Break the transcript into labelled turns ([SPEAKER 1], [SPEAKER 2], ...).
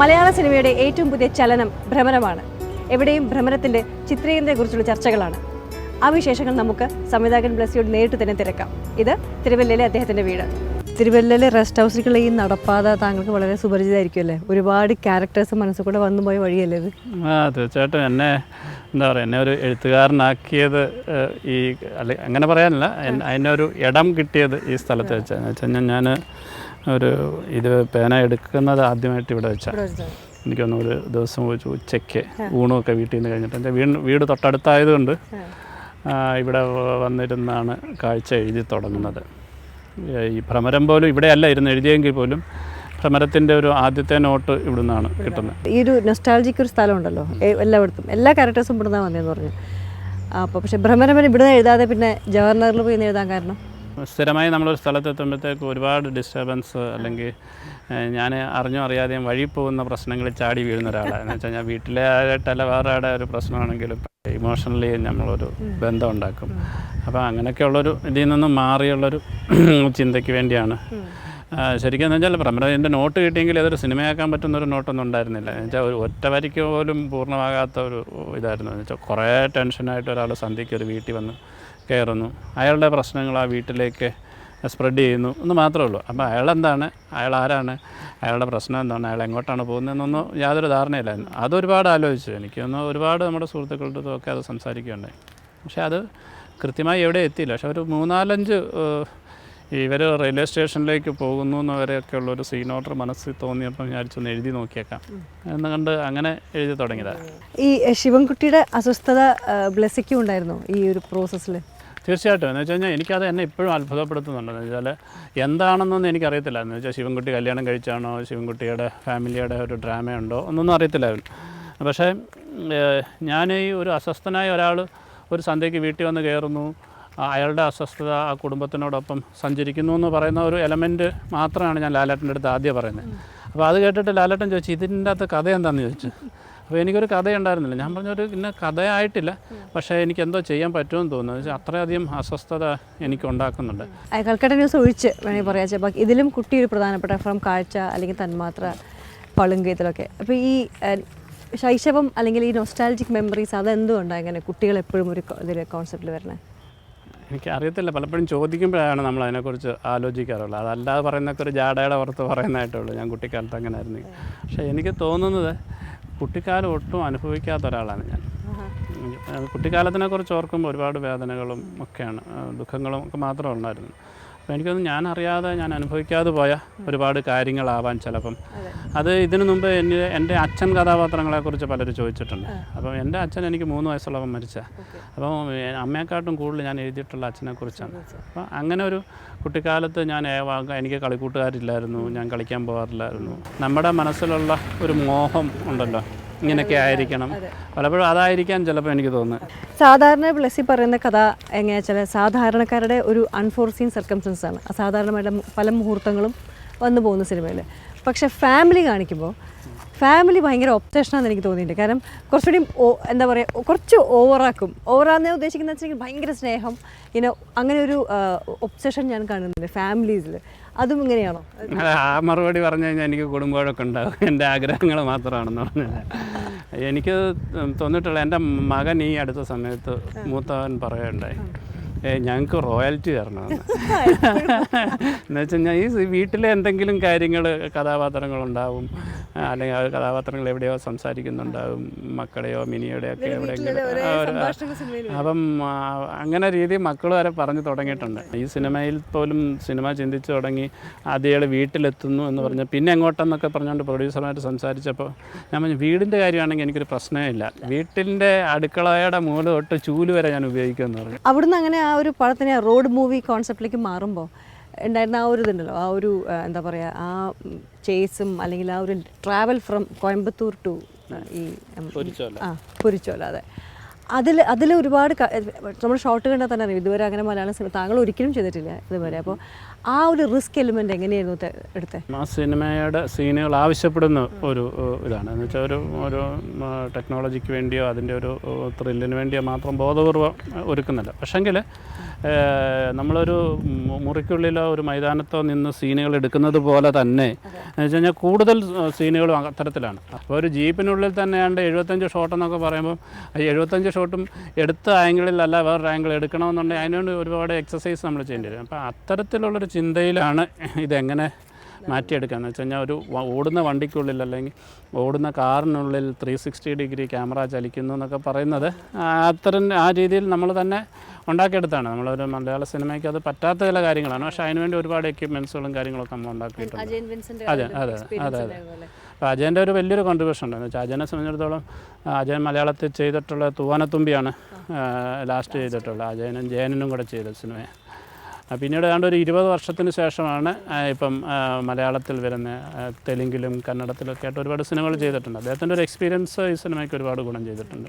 [SPEAKER 1] മലയാള സിനിമയുടെ ഏറ്റവും പുതിയ ചലനം ഭ്രമരമാണ്. എവിടെയും ഭ്രമരത്തിൻ്റെ ചിത്രീകരണത്തെക്കുറിച്ചുള്ള ചർച്ചകളാണ്. ആ വിശേഷങ്ങൾ നമുക്ക് സംവിധായകൻ ബ്ലസ്സിയോട് നേരിട്ട് തന്നെ തിരക്കാം. ഇത് തിരുവല്ലയിലെ അദ്ദേഹത്തിൻ്റെ വീട്. തിരുവല്ലയിലെ റെസ്റ്റ് ഹൗസിലേക്കുള്ള ഈ നടപ്പാത താങ്കൾക്ക് വളരെ സുപരിചിതമായിരിക്കുമല്ലേ? ഒരുപാട് ക്യാരക്ടേഴ്സ് മനസ്സിൽ കൂടെ വന്നു പോയ വഴിയല്ലേ ഇത്?
[SPEAKER 2] തീർച്ചയായിട്ടും എന്നെ എന്താ പറയുക, എന്നെ ഒരു എഴുത്തുകാരനാക്കിയത് ഈ അങ്ങനെ പറയാനല്ല, അതിനൊരു ഇടം കിട്ടിയത് ഈ സ്ഥലത്ത് വെച്ചാൽ ഞാൻ ഒരു ഇത് പേന എടുക്കുന്നത് ആദ്യമായിട്ട് ഇവിടെ വെച്ചാണ്. എനിക്കൊന്ന് ഒരു ദിവസം ഉച്ചയ്ക്ക് ഊണുമൊക്കെ വീട്ടിൽ നിന്ന് കഴിഞ്ഞിട്ട് എൻ്റെ വീട് തൊട്ടടുത്തായതുകൊണ്ട് ഇവിടെ വന്നിരുന്നാണ് കാഴ്ച എഴുതി തുടങ്ങുന്നത്. ഈ ഭ്രമരം പോലും ഇവിടെയല്ല ഇരുന്ന് എഴുതിയെങ്കിൽ പോലും ഭ്രമരത്തിൻ്റെ ഒരു ആദ്യത്തെ നോട്ട് ഇവിടെ നിന്നാണ് കിട്ടുന്നത്.
[SPEAKER 1] ഈ ഒരു നൊസ്റ്റാൾജിക് ഒരു സ്ഥലമുണ്ടല്ലോ എല്ലായിടത്തും, എല്ലാ ക്യാരക്ടേഴ്സും ഇവിടെ നിന്നാണ് വന്നതെന്ന് പറഞ്ഞു. അപ്പോൾ പക്ഷേ ഭ്രമരം ഇവിടെ നിന്ന് എഴുതാതെ പിന്നെ ജവഹർലാലിൽ പോയി എഴുതാൻ കാരണം?
[SPEAKER 2] സ്ഥിരമായി നമ്മളൊരു സ്ഥലത്തെത്തുമ്പോഴത്തേക്ക് ഒരുപാട് ഡിസ്റ്റർബൻസ്, അല്ലെങ്കിൽ ഞാൻ അറിഞ്ഞോ അറിയാതെയും വഴി പോകുന്ന പ്രശ്നങ്ങളിൽ ചാടി വീഴുന്ന ഒരാളാണ്. എന്ന് വെച്ചാൽ ഞാൻ വീട്ടിലെ ആയിട്ടല്ല വേറെ ആടെ ഒരു പ്രശ്നമാണെങ്കിലും ഇമോഷണലി നമ്മളൊരു ബന്ധം ഉണ്ടാക്കും. അപ്പോൾ അങ്ങനെയൊക്കെയുള്ളൊരു ഇതിൽ നിന്നും മാറിയുള്ളൊരു ചിന്തയ്ക്ക് വേണ്ടിയാണ്. ശരിക്കും എന്ന് വെച്ചാൽ ഭ്രമരത്തിൻ്റെ നോട്ട് കിട്ടിയെങ്കിൽ അതൊരു സിനിമയാക്കാൻ പറ്റുന്നൊരു നോട്ടൊന്നും ഉണ്ടായിരുന്നില്ല. എന്ന് വെച്ചാൽ ഒരു ഒറ്റ വരിക്ക് പോലും പൂർണ്ണമാകാത്ത ഒരു ഇതായിരുന്നു. എന്ന് വെച്ചാൽ കുറേ ടെൻഷനായിട്ട് ഒരാൾ സന്ധ്യയ്ക്ക് ഒരു വീട്ടിൽ വന്ന് കയറുന്നു, അയാളുടെ പ്രശ്നങ്ങൾ ആ വീട്ടിലേക്ക് സ്പ്രെഡ് ചെയ്യുന്നു എന്ന് മാത്രമേ ഉള്ളൂ. അപ്പോൾ അയാളെന്താണ്, അയാൾ ആരാണ്, അയാളുടെ പ്രശ്നം എന്താണ്, അയാൾ എങ്ങോട്ടാണ് പോകുന്നതെന്നൊന്നും യാതൊരു ധാരണയില്ലായിരുന്നു. അതൊരുപാട് ആലോചിച്ചു. എനിക്കൊന്ന് ഒരുപാട് നമ്മുടെ സുഹൃത്തുക്കളുടെ ഒക്കെ അത് സംസാരിക്കുകയുണ്ടായി. പക്ഷേ അത് കൃത്യമായി എവിടെ എത്തിയില്ല. പക്ഷെ ഒരു 3-4 ഇവർ റെയിൽവേ സ്റ്റേഷനിലേക്ക് പോകുന്നു എന്നവരെയൊക്കെ ഉള്ളൊരു സീൻ ഓർഡർ മനസ്സിൽ തോന്നിയപ്പോൾ വിചാരിച്ചൊന്ന് എഴുതി നോക്കിയേക്കാം എന്ന് കണ്ട് അങ്ങനെ എഴുതി തുടങ്ങിയതാണ്.
[SPEAKER 1] ഈ ശിവൻകുട്ടിയുടെ അസ്വസ്ഥത ബ്ലെസ്സിക്കും ഉണ്ടായിരുന്നു ഈ ഒരു പ്രോസസ്സിൽ?
[SPEAKER 2] തീർച്ചയായിട്ടും. എന്ന് വെച്ച് കഴിഞ്ഞാൽ എനിക്കത് എന്നെ ഇപ്പോഴും അത്ഭുതപ്പെടുത്തുന്നുണ്ട്. എന്ന് വെച്ചാൽ എന്താണെന്നൊന്നും എനിക്കറിയത്തില്ല. എന്ന് വെച്ചാൽ ശിവൻകുട്ടി കല്യാണം കഴിച്ചാണോ, ശിവൻകുട്ടിയുടെ ഫാമിലിയുടെ ഒരു ഡ്രാമയുണ്ടോ എന്നൊന്നും അറിയത്തില്ലായിരുന്നു. പക്ഷേ ഞാൻ ഈ ഒരു അസ്വസ്ഥനായ ഒരാൾ ഒരു സന്ധ്യയ്ക്ക് വീട്ടിൽ വന്ന് കയറുന്നു, അയാളുടെ അസ്വസ്ഥത ആ കുടുംബത്തിനോടൊപ്പം സഞ്ചരിക്കുന്നു എന്ന് പറയുന്ന ഒരു എലമെൻറ്റ് മാത്രമാണ് ഞാൻ ലാലേട്ടൻ്റെ അടുത്ത് ആദ്യം പറയുന്നത്. അപ്പോൾ അത് കേട്ടിട്ട് ലാലേട്ടൻ ചോദിച്ചു, ഇതിൻ്റെ അകത്ത് കഥ എന്താണെന്ന് ചോദിച്ചു. അപ്പോൾ എനിക്കൊരു കഥയുണ്ടായിരുന്നില്ല. ഞാൻ പറഞ്ഞൊരു ഇന്ന കഥയായിട്ടില്ല, പക്ഷേ എനിക്ക് എന്തോ ചെയ്യാൻ പറ്റുമെന്ന് തോന്നുന്നു. വെച്ചാൽ അത്രയധികം അസ്വസ്ഥത എനിക്ക് ഉണ്ടാക്കുന്നുണ്ട്.
[SPEAKER 1] കൽക്കട്ട ന്യൂസ് ഒഴിച്ച് വേണമെങ്കിൽ പറയാം, ഇതിലും കുട്ടി ഒരു പ്രധാനപ്പെട്ട ഫ്രം കാഴ്ച അല്ലെങ്കിൽ തന്മാത്ര, പളുങ്ക്, ഇതിലൊക്കെ. അപ്പോൾ ഈ ശൈശവം അല്ലെങ്കിൽ ഈ നൊസ്റ്റാൾജിക് മെമ്മറീസ് അതെന്തുകൊണ്ടാണ് അങ്ങനെ കുട്ടികൾ എപ്പോഴും ഒരു ഇതിൽ കോൺസെപ്റ്റിൽ വരുന്നത്?
[SPEAKER 2] എനിക്കറിയത്തില്ല. പലപ്പോഴും ചോദിക്കുമ്പോഴാണ് നമ്മൾ അതിനെക്കുറിച്ച് ആലോചിക്കാറുള്ളത്. അതല്ലാതെ പറയുന്നൊക്കെ ഒരു ജാടയുടെ പുറത്ത് പറയുന്നതായിട്ടുള്ളൂ. ഞാൻ കുട്ടിക്കാലത്ത് അങ്ങനെ ആയിരുന്നു. പക്ഷേ എനിക്ക് തോന്നുന്നത് കുട്ടിക്കാലം ഒട്ടും അനുഭവിക്കാത്ത ഒരാളാണ് ഞാൻ. കുട്ടിക്കാലത്തിനെക്കുറിച്ച് ഓർക്കുമ്പോൾ ഒരുപാട് വേദനകളും ഒക്കെയാണ്, ദുഃഖങ്ങളും ഒക്കെ മാത്രമേ ഉണ്ടായിരുന്നു. അപ്പോൾ എനിക്കൊന്നും ഞാൻ അറിയാതെ, ഞാൻ അനുഭവിക്കാതെ പോയ ഒരുപാട് കാര്യങ്ങളാവാൻ ചിലപ്പം. അത് ഇതിനു മുമ്പ് എൻ്റെ അച്ഛൻ കഥാപാത്രങ്ങളെക്കുറിച്ച് പലരും ചോദിച്ചിട്ടുണ്ട്. അപ്പം എൻ്റെ അച്ഛൻ എനിക്ക് 3 വയസ്സുള്ളവൻ മരിച്ച. അപ്പം അമ്മയെക്കാട്ടും കൂടുതൽ ഞാൻ എഴുതിയിട്ടുള്ള അച്ഛനെക്കുറിച്ചാണ്. അപ്പം അങ്ങനെ ഒരു കുട്ടിക്കാലത്ത് എനിക്ക് കളിക്കൂട്ടുകാരില്ലായിരുന്നു, ഞാൻ കളിക്കാൻ പോകാറില്ലായിരുന്നു. നമ്മുടെ മനസ്സിലുള്ള ഒരു മോഹം ഉണ്ടല്ലോ, ഇങ്ങനെയൊക്കെ ആയിരിക്കണം, പലപ്പോഴും അതായിരിക്കാൻ ചിലപ്പോൾ എനിക്ക് തോന്നുന്നത്.
[SPEAKER 1] സാധാരണ ബ്ലെസ്സി പറയുന്ന കഥ എങ്ങനെയാ വെച്ചാൽ സാധാരണക്കാരുടെ ഒരു അൺഫോർസീൻ സർക്കംസ്റ്റൻസ് ആണ്. അസാധാരണമായിട്ട് പല മുഹൂർത്തങ്ങളും വന്നു പോകുന്ന സിനിമയിൽ. പക്ഷേ ഫാമിലി കാണിക്കുമ്പോൾ ഫാമിലി ഭയങ്കര ഒബ്സഷനാണെന്ന് എനിക്ക് തോന്നിയിട്ടുണ്ട്. കാരണം കുറച്ചുകൂടി എന്താ പറയുക, കുറച്ച് ഓവറാന്ന് ഉദ്ദേശിക്കുന്നത് വെച്ചിട്ടുണ്ടെങ്കിൽ ഭയങ്കര സ്നേഹം, അങ്ങനെ ഒരു ഒബ്സഷൻ ഞാൻ കാണുന്നുണ്ട് ഫാമിലീസിൽ. അതും ഇങ്ങനെയാണോ?
[SPEAKER 2] ആ മറുപടി പറഞ്ഞു കഴിഞ്ഞാൽ എനിക്ക് കുടുംബമൊക്കെ ഉണ്ടാകും. എൻ്റെ ആഗ്രഹങ്ങൾ മാത്രമാണെന്ന് പറഞ്ഞാൽ എനിക്ക് തോന്നിയിട്ടുള്ള, എൻ്റെ മകൻ ഈ അടുത്ത സമയത്ത് മൂത്തവൻ പറയുകയുണ്ടായി, ഞങ്ങൾക്ക് റോയൽറ്റി തരണമെന്ന്. എന്ന് വെച്ച് കഴിഞ്ഞാൽ ഈ വീട്ടിലെ എന്തെങ്കിലും കാര്യങ്ങൾ, കഥാപാത്രങ്ങളുണ്ടാവും, അല്ലെങ്കിൽ ആ കഥാപാത്രങ്ങൾ എവിടെയോ സംസാരിക്കുന്നുണ്ടാവും, മക്കളെയോ മിനിയുടെയോ ഒക്കെ എവിടെയെങ്കിലും. അപ്പം അങ്ങനെ രീതി മക്കൾ വരെ പറഞ്ഞു തുടങ്ങിയിട്ടുണ്ട്. ഈ സിനിമയിൽ പോലും സിനിമ ചിന്തിച്ചു തുടങ്ങി, ആദ്യയാൾ വീട്ടിലെത്തുന്നു എന്ന് പറഞ്ഞ് പിന്നെ എങ്ങോട്ടെന്നൊക്കെ പറഞ്ഞുകൊണ്ട് പ്രൊഡ്യൂസറുമായിട്ട് സംസാരിച്ചപ്പോൾ ഞാൻ പറഞ്ഞു, വീടിൻ്റെ കാര്യമാണെങ്കിൽ എനിക്കൊരു പ്രശ്നമില്ല, വീട്ടിൻ്റെ അടുക്കളയുടെ മൂല തൊട്ട് ചൂല് വരെ ഞാൻ ഉപയോഗിക്കുമെന്ന് പറഞ്ഞു.
[SPEAKER 1] അവിടുന്ന് അങ്ങനെ ആ ഒരു പടത്തിനെ റോഡ് മൂവി കോൺസെപ്റ്റിലേക്ക് മാറുമ്പോൾ ഉണ്ടായിരുന്ന ആ ഒരു ഇതുണ്ടല്ലോ, ആ ഒരു എന്താ പറയുക, ആ ചേസും അല്ലെങ്കിൽ ആ ഒരു ട്രാവൽ ഫ്രം കോയമ്പത്തൂർ ടു ഈ പൊരിച്ചോല, അതെ, അതിൽ ഒരുപാട് നമ്മൾ ഷോർട്ട് കണ്ടാൽ തന്നെ അറിയാം, ഇതുവരെ അങ്ങനെ മലയാള സിനിമ താങ്കൾ ഒരിക്കലും ചെയ്തിട്ടില്ല ഇതുവരെ. അപ്പോൾ ആ ഒരു റിസ്ക് എലിമെൻ്റ് എങ്ങനെയായിരുന്നു എടുത്തത്?
[SPEAKER 2] ആ സിനിമയുടെ സീനുകൾ ആവശ്യപ്പെടുന്ന ഒരു ഇതാണ് എന്ന് വെച്ചാൽ ഒരു ടെക്നോളജിക്ക് വേണ്ടിയോ അതിൻ്റെ ഒരു ത്രില്ലിന് വേണ്ടിയോ മാത്രം ബോധപൂർവ്വം ഒരുക്കുന്നില്ല. പക്ഷെങ്കിൽ നമ്മളൊരു മുറിക്കുള്ളിലോ ഒരു മൈതാനത്തോ നിന്ന് സീനുകൾ എടുക്കുന്നത് പോലെ തന്നെ എന്ന് വെച്ച് കഴിഞ്ഞാൽ കൂടുതൽ സീനുകളും അത്തരത്തിലാണ്. അപ്പോൾ ഒരു ജീപ്പിനുള്ളിൽ തന്നെയാണ്ട് 75 ഷോട്ടെന്നൊക്കെ പറയുമ്പോൾ 75 ഷോട്ടും എടുത്ത ആംഗിളിലല്ല വേറൊരു ആംഗിൾ എടുക്കണമെന്നുണ്ടെങ്കിൽ അതിനുവേണ്ടി ഒരുപാട് എക്സസൈസ് നമ്മൾ ചെയ്യേണ്ടി വരും. അപ്പോൾ അത്തരത്തിലുള്ളൊരു ചിന്തയിലാണ് ഇതെങ്ങനെ മാറ്റിയെടുക്കുകയെന്ന് വെച്ച് കഴിഞ്ഞാൽ ഒരു ഓടുന്ന വണ്ടിക്കുള്ളിൽ അല്ലെങ്കിൽ ഓടുന്ന കാറിനുള്ളിൽ 360 ഡിഗ്രി ക്യാമറ ചലിക്കുന്നു എന്നൊക്കെ പറയുന്നത് ആ രീതിയിൽ നമ്മൾ തന്നെ ഉണ്ടാക്കിയെടുത്താണ്. നമ്മളൊരു മലയാള സിനിമയ്ക്ക് അത് പറ്റാത്ത ചില കാര്യങ്ങളാണ്. പക്ഷേ അതിനുവേണ്ടി ഒരുപാട് എക്യുപ്മെൻറ്റ്സുകളും കാര്യങ്ങളൊക്കെ നമ്മൾ ഉണ്ടാക്കിയിട്ടുണ്ട്. അതെ. അപ്പോൾ അജയൻ്റെ ഒരു വലിയൊരു കോൺട്രിബ്യൂഷൻ ഉണ്ട്. എന്ന് വെച്ചാൽ അജയനെ സംബന്ധിച്ചിടത്തോളം അജയൻ മലയാളത്തിൽ ചെയ്തിട്ടുള്ള തൂവാനത്തുമ്പിയാണ് ലാസ്റ്റ് ചെയ്തിട്ടുള്ളത്. അജയനും ജയനും കൂടെ ചെയ്ത സിനിമ. പിന്നീട് ഏതാണ്ട് ഒരു 20 വർഷത്തിന് ശേഷമാണ് ഇപ്പം മലയാളത്തിൽ വരുന്ന തെലുങ്കിലും കന്നഡത്തിലൊക്കെ ആയിട്ട് ഒരുപാട് സിനിമകൾ ചെയ്തിട്ടുണ്ട്. അദ്ദേഹത്തിൻ്റെ ഒരു എക്സ്പീരിയൻസ് ഈ സിനിമയ്ക്ക് ഒരുപാട് ഗുണം ചെയ്തിട്ടുണ്ട്.